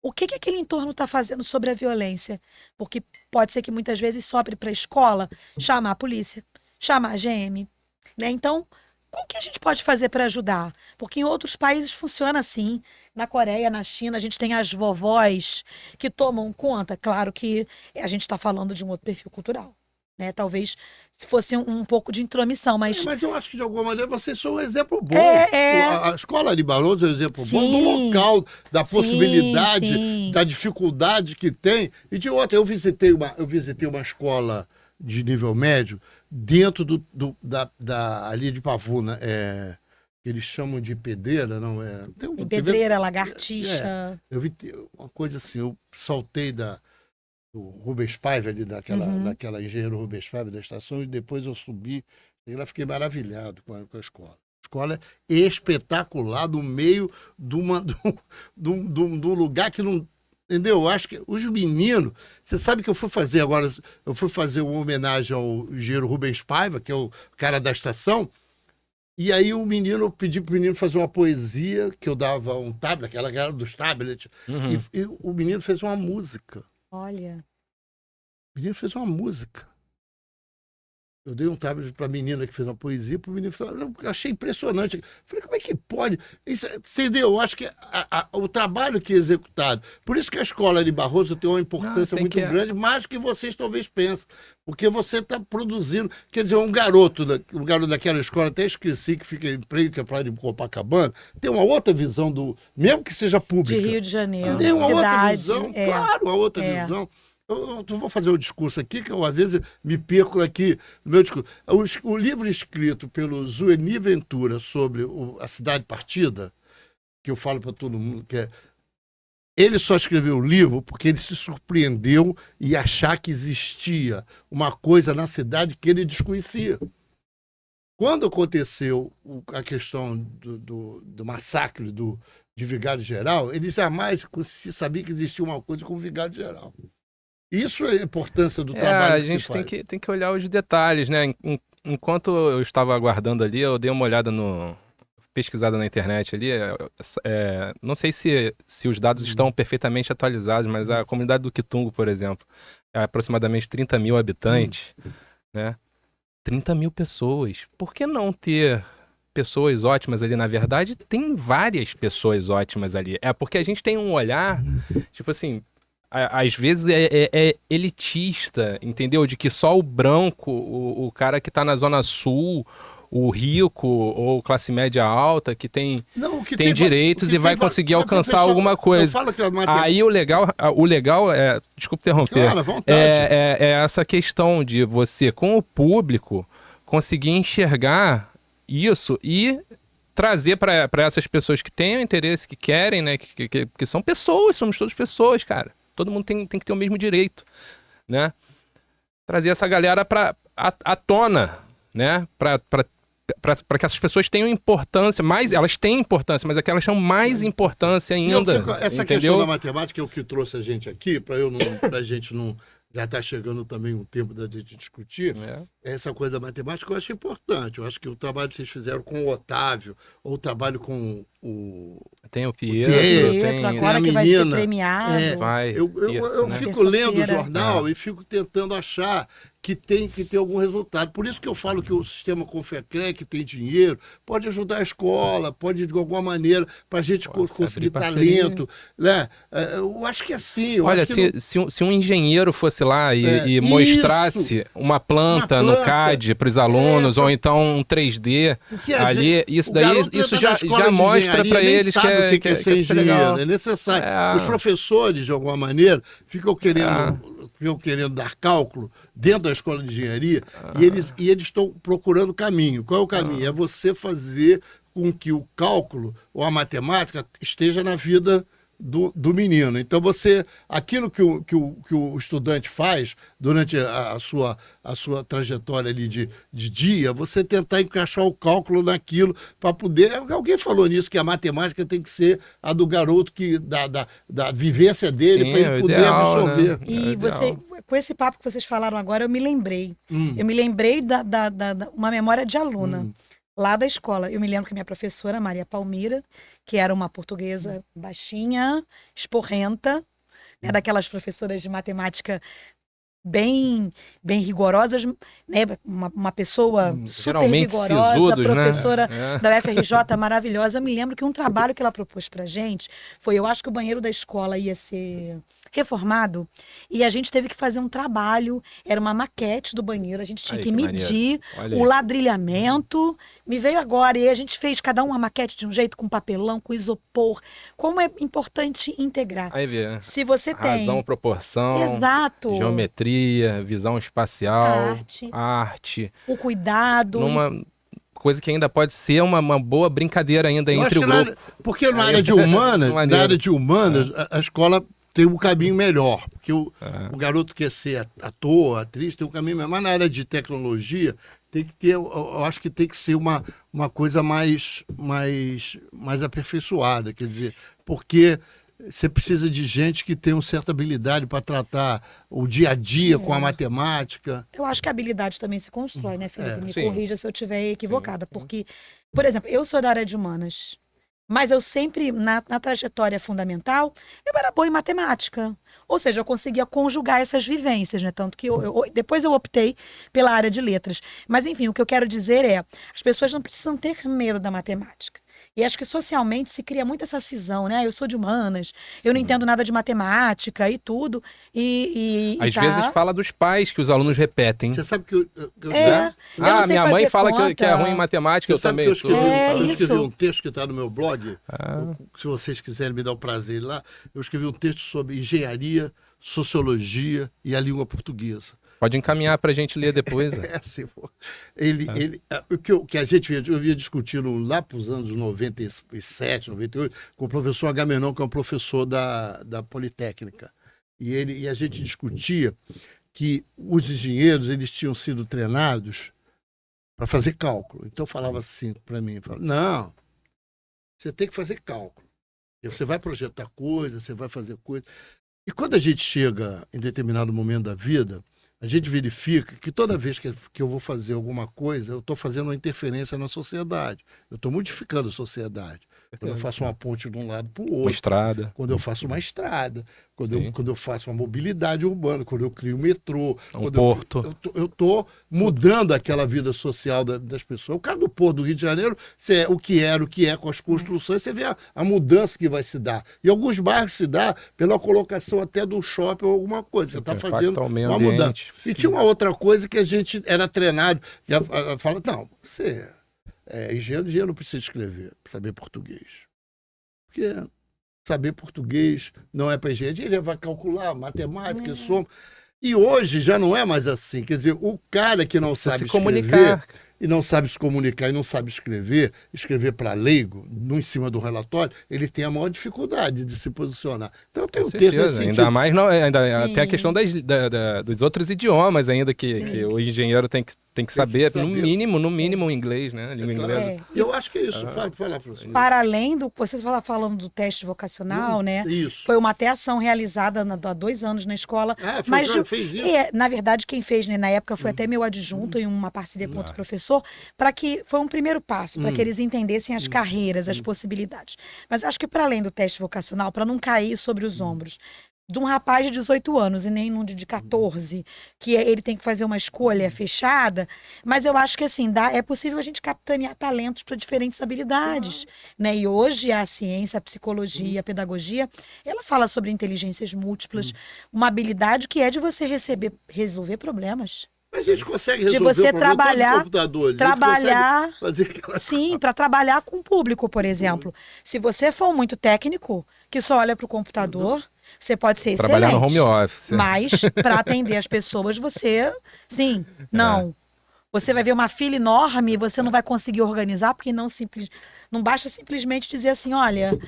B: O que aquele entorno está fazendo sobre a violência? Porque pode ser que muitas vezes sobre para a escola chamar a polícia, chamar a GM. Né? Então, o que a gente pode fazer para ajudar? Porque em outros países funciona assim. Na Coreia, na China, a gente tem as vovós que tomam conta. Claro que a gente está falando de um outro perfil cultural. Né? Talvez se fosse um pouco de intromissão, mas...
A: Mas eu acho que de alguma maneira vocês são um exemplo bom. A escola de Barões é um exemplo bom do local, da possibilidade, da dificuldade que tem. E de outra, eu visitei uma escola de nível médio dentro ali de Pavuna, que eles chamam de pedreira, não é?
B: Tem pedreira, lagartixa.
A: Eu vi uma coisa assim, eu saltei do Rubens Paiva, ali daquela engenheiro Rubens Paiva da estação, e depois eu subi, e lá fiquei maravilhado com a escola. A escola é espetacular, no meio de um lugar que não... Entendeu? Eu acho que os meninos... Você sabe que eu fui fazer agora... Eu fui fazer uma homenagem ao engenheiro Rubens Paiva, que é o cara da estação, e aí eu pedi pro menino fazer uma poesia, que eu dava um tablet, aquela era dos tablets, e o menino fez uma música.
B: Olha.
A: O menino fez uma música. Eu dei um tablet para a menina que fez uma poesia, para o menino falou, eu achei impressionante. Eu falei, como é que pode? Isso, entendeu? Eu acho que o trabalho que é executado. Por isso que a escola de Barroso tem uma importância muito grande, mais do que vocês talvez pensem. Porque você está produzindo. Quer dizer, um garoto daquela escola, até esqueci, que fica em frente à praia de Copacabana, tem uma outra visão mesmo que seja pública.
B: De Rio de Janeiro.
A: Tem uma outra visão, claro, uma outra visão. Eu vou fazer um discurso aqui, que eu às vezes me perco aqui no meu discurso. O livro escrito pelo Zueni Ventura sobre a Cidade Partida, que eu falo para todo mundo, que é... Ele só escreveu o livro porque ele se surpreendeu em achar que existia uma coisa na cidade que ele desconhecia. Quando aconteceu a questão do massacre de Vigário Geral, ele jamais sabia que existia uma coisa como Vigário Geral. Isso é a importância do trabalho que
C: a gente tem que olhar os detalhes, né? Enquanto eu estava aguardando ali, eu dei uma olhada pesquisada na internet ali. Não sei se os dados estão perfeitamente atualizados, mas a comunidade do Quitungo, por exemplo, é aproximadamente 30 mil habitantes, né? 30 mil pessoas. Por que não ter pessoas ótimas ali? Na verdade, tem várias pessoas ótimas ali. É porque a gente tem um olhar, tipo assim... Às vezes é elitista, entendeu? De que só o branco, o cara que tá na Zona Sul, o rico ou classe média alta, que tem direitos e vai conseguir alcançar alguma coisa. Aí o legal é... Desculpa interromper.
A: Claro, à vontade.
C: É essa questão de você, com o público, conseguir enxergar isso e trazer para essas pessoas que têm o interesse, que querem, né? Que são pessoas, somos todas pessoas, cara. Todo mundo tem que ter o mesmo direito, né? Trazer essa galera à tona, né? Para que essas pessoas tenham importância, elas têm importância, mas é que elas têm mais importância ainda.
A: Essa
C: entendeu?
A: Questão da matemática é o que trouxe a gente aqui, para a gente não... Já está chegando também o tempo da gente discutir. Essa coisa da matemática eu acho importante. Eu acho que o trabalho que vocês fizeram com o Otávio, ou o trabalho com o...
C: Tem o Pietro,
B: tem agora que vai ser premiado.
A: Eu fico lendo o jornal e fico tentando achar que tem que ter algum resultado. Por isso que eu falo que o sistema Confecre, que tem dinheiro, pode ajudar a escola, pode de alguma maneira, para a gente conseguir talento. Né? Eu acho que é assim.
C: Olha, se um engenheiro fosse lá e mostrasse uma planta no CAD para os alunos, ou então um 3D ali, isso já mostra para eles que é ser engenheiro. Legal.
A: É necessário. Os professores, de alguma maneira, ficam querendo dar cálculo dentro da escola de engenharia e eles estão procurando caminho. Qual é o caminho? É você fazer com que o cálculo ou a matemática esteja na vida do menino. Então, aquilo que o estudante faz durante a sua trajetória ali de dia, você tentar encaixar o cálculo naquilo para poder... Alguém falou nisso, que a matemática tem que ser a do garoto, da vivência dele, para ele poder absorver.
B: Né? E com esse papo que vocês falaram agora, eu me lembrei. Eu me lembrei da uma memória de aluna lá da escola. Eu me lembro que a minha professora, Maria Palmira, que era uma portuguesa baixinha, esporrenta, né, daquelas professoras de matemática bem rigorosas, né? Uma pessoa super rigorosa,
C: sisudos,
B: professora,
C: né?
B: da UFRJ maravilhosa. Eu me lembro que um trabalho que ela propôs pra gente foi, eu acho que o banheiro da escola ia ser reformado e a gente teve que fazer um trabalho, era uma maquete do banheiro, a gente tinha que medir o ladrilhamento. Me veio agora, e a gente fez cada uma maquete de um jeito, com papelão, com isopor. Como é importante integrar.
C: Aí vê.
B: Se você tem...
C: Razão, proporção,
B: exato,
C: geometria, visão espacial, arte.
B: O cuidado.
C: coisa que ainda pode ser uma boa brincadeira ainda
A: Eu
C: entre o
A: acho que
C: grupo.
A: porque na área de humanas,
C: Maneiro.
A: na área de humanas, a escola tem um caminho melhor. Porque o garoto quer ser ator, atriz, tem um caminho melhor. Mas na área de tecnologia, tem que ter, eu acho que tem que ser uma coisa mais aperfeiçoada. Quer dizer, porque você precisa de gente que tem uma certa habilidade para tratar o dia a dia com a matemática.
B: Eu acho que a habilidade também se constrói, né, Felipe? Me
C: Sim.
B: corrija se eu estiver equivocada. Porque, por exemplo, eu sou da área de humanas, mas eu sempre, na trajetória fundamental, eu era boa em matemática. Ou seja, eu conseguia conjugar essas vivências, né? Tanto que depois eu optei pela área de letras. Mas, enfim, o que eu quero dizer é, as pessoas não precisam ter medo da matemática. E acho que socialmente se cria muito essa cisão, né? Eu sou de humanas, eu não entendo nada de matemática e tudo.
C: Às vezes fala dos pais que os alunos repetem.
A: Você sabe que eu
C: Minha mãe fala que é ruim em
A: Você
C: matemática, eu
A: sabe
C: também
A: que eu
C: sou.
A: escrevi um texto que está no meu blog. Se vocês quiserem me dar o prazer lá, eu escrevi um texto sobre engenharia, sociologia e a língua portuguesa.
C: Pode encaminhar para a gente ler depois.
A: É assim, pô. O que a gente eu via discutindo lá para os anos 97, 98, com o professor Agamenon, que é um professor da Politécnica. E a gente discutia que os engenheiros eles tinham sido treinados para fazer cálculo. Então falava assim para mim, não, você tem que fazer cálculo. Você vai projetar coisas, você vai fazer coisas. E quando a gente chega em determinado momento da vida, a gente verifica que toda vez que eu vou fazer alguma coisa, eu estou fazendo uma interferência na sociedade. Eu estou modificando a sociedade. Quando eu faço uma ponte de um lado para o outro.
C: Uma estrada.
A: Quando eu faço uma estrada. Quando eu faço uma mobilidade urbana. Quando eu crio um metrô.
C: Porto.
A: Eu estou mudando aquela vida social das pessoas. O caso do Porto do Rio de Janeiro, o que é com as construções, você vê a mudança que vai se dar. E alguns bairros se dá pela colocação até do shopping ou alguma coisa. Você está fazendo uma mudança. E tinha uma outra coisa que a gente era treinado. Fala, não, você engenheiro não precisa escrever, saber português. Porque saber português não é para engenheiro. Ele vai calcular matemática, soma. E hoje já não é mais assim. Quer dizer, o cara que não sabe escrever, e não sabe se comunicar e não sabe escrever para leigo, em cima do relatório, ele tem a maior dificuldade de se posicionar. Então eu tenho um texto nesse sentido.
C: Ainda mais, até a questão dos outros idiomas ainda que o engenheiro tem que saber, no mínimo, o inglês, né? A língua inglesa.
A: Eu acho que é isso. Fala, professor.
B: Para além do... Você falando do teste vocacional, né?
A: Isso.
B: Foi uma até ação realizada há 2 anos na escola.
A: Fez isso?
B: Na verdade, quem fez, né, na época foi até meu adjunto em uma parceria com outro professor, para que foi um primeiro passo, para que eles entendessem as carreiras, as possibilidades. Mas acho que para além do teste vocacional, para não cair sobre os ombros de um rapaz de 18 anos e nem um de 14, que ele tem que fazer uma escolha fechada, mas eu acho que assim, é possível a gente capitanear talentos para diferentes habilidades, né? E hoje a ciência, a psicologia, a pedagogia, ela fala sobre inteligências múltiplas, uma habilidade que é de você resolver problemas.
A: Mas a gente consegue resolver
B: de você
A: o problema
B: trabalhar,
A: computadores.
B: Sim, para trabalhar com o público, por exemplo. Se você for muito técnico, que só olha para o computador, você pode ser
C: trabalhar
B: excelente.
C: no home office.
B: Mas para atender as pessoas, não. Você vai ver uma fila enorme e você não vai conseguir organizar, porque não basta simplesmente dizer assim, olha,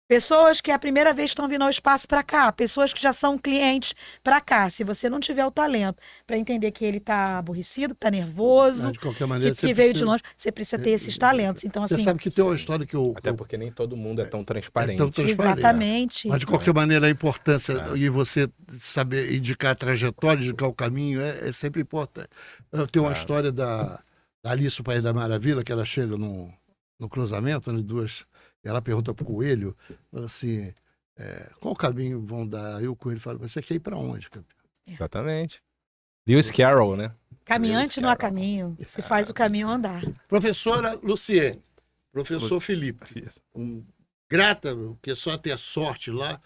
B: pessoas que é a primeira vez estão vindo ao espaço para cá, pessoas que já são clientes para cá. Se você não tiver o talento para entender que ele está aborrecido, que está nervoso,
A: de qualquer maneira,
B: que veio de longe, você precisa ter esses talentos. Então, assim,
A: você sabe que tem uma história que eu...
C: Até porque nem todo mundo é tão transparente.
B: Exatamente.
A: Mas, de qualquer maneira, a importância e você saber indicar a trajetória, indicar o caminho, é sempre importante. Eu tenho uma história da Alice, o País da Maravilha, que ela chega no cruzamento, né, ela pergunta para o coelho, fala assim, qual caminho vão dar? Aí o coelho fala, você quer ir para onde, campeão?
C: Exatamente. Lewis Carroll, né?
B: Caminhante não há caminho, se faz o caminho andar.
A: Professora Luciene, professor Felipe, grata, porque só ter sorte lá,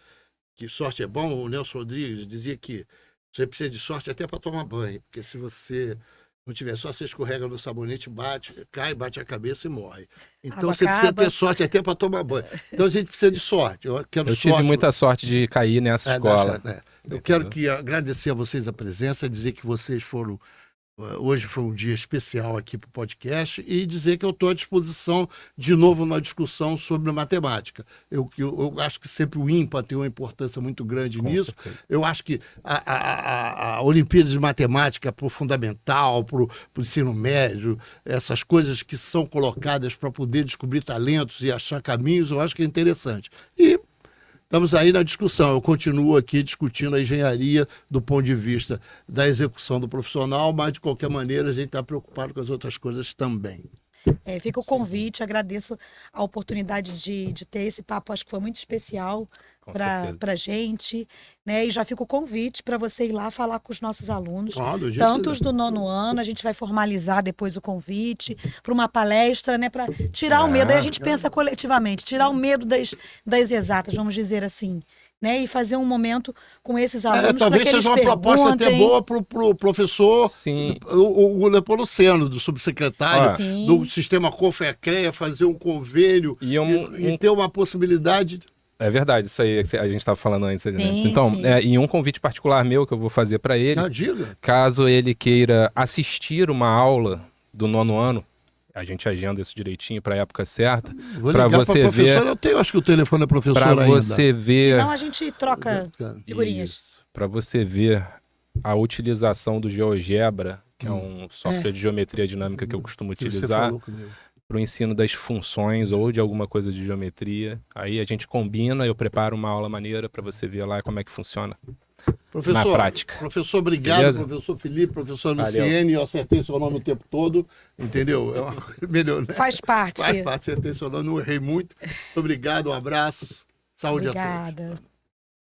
A: que sorte é bom, o Nelson Rodrigues dizia que você precisa de sorte até para tomar banho, porque se você não tiver sorte, você escorrega no sabonete, bate a cabeça e morre. Então você precisa ter sorte até para tomar banho. Então a gente precisa de sorte. Eu
C: tive muita sorte de cair nessa escola.
A: Eu quero agradecer a vocês a presença, dizer que vocês foram Hoje foi um dia especial aqui para o podcast e dizer que eu estou à disposição de novo na discussão sobre matemática. Eu acho que sempre o INPA tem uma importância muito grande nisso.
C: certeza.
A: Eu acho que a Olimpíada de Matemática para o fundamental, para o ensino médio, essas coisas que são colocadas para poder descobrir talentos e achar caminhos, eu acho que é interessante. E estamos aí na discussão. Eu continuo aqui discutindo a engenharia do ponto de vista da execução do profissional, mas, de qualquer maneira, a gente está preocupado com as outras coisas também.
B: Fica o convite, agradeço a oportunidade de ter esse papo, acho que foi muito especial
C: Com
B: para
C: certeza.
B: a gente, né? E já fica o convite para você ir lá falar com os nossos alunos,
A: Claro,
B: tanto os do 9º ano, a gente vai formalizar depois o convite para uma palestra, né? Para tirar o medo. Aí a gente pensa coletivamente, tirar o medo das exatas, vamos dizer assim. Né, e fazer um momento com esses alunos para
A: talvez
B: que eles
A: seja uma proposta até
B: perguntem.
A: boa para o professor,
C: Sim.
A: o Nepomuceno, do subsecretário
B: Sim.
A: do sistema CONFECREA, fazer um convênio
C: E
A: e ter uma possibilidade.
C: É verdade, isso aí que a gente estava falando antes. Né?
B: Sim,
C: Então,
B: sim.
C: E um convite particular meu que eu vou fazer para ele,
A: Já diga.
C: caso ele queira assistir uma aula do 9º ano, a gente agenda isso direitinho para a época certa,
A: Vou
C: para
A: ligar
C: você
A: para professor.
C: ver,
A: Eu tenho, acho que o telefone é professor
C: para
A: ainda.
C: você ver,
B: Então a gente troca figurinhas.
C: para você ver a utilização do GeoGebra, que é um software de geometria dinâmica que eu costumo
A: Que você
C: utilizar
A: falou comigo.
C: para o ensino das funções ou de alguma coisa de geometria. Aí a gente combina, eu preparo uma aula maneira para você ver lá como é que funciona.
A: Professor,
C: Na prática.
A: Professor, obrigado.
C: Beleza?
A: Professor Felipe, professor
C: Valeu.
A: Luciene, eu acertei seu nome o tempo todo, entendeu? É uma coisa melhor, né?
B: Faz parte.
A: Faz parte, acertei seu nome, não errei muito. Obrigado, um abraço. Saúde a todos.
B: Obrigada.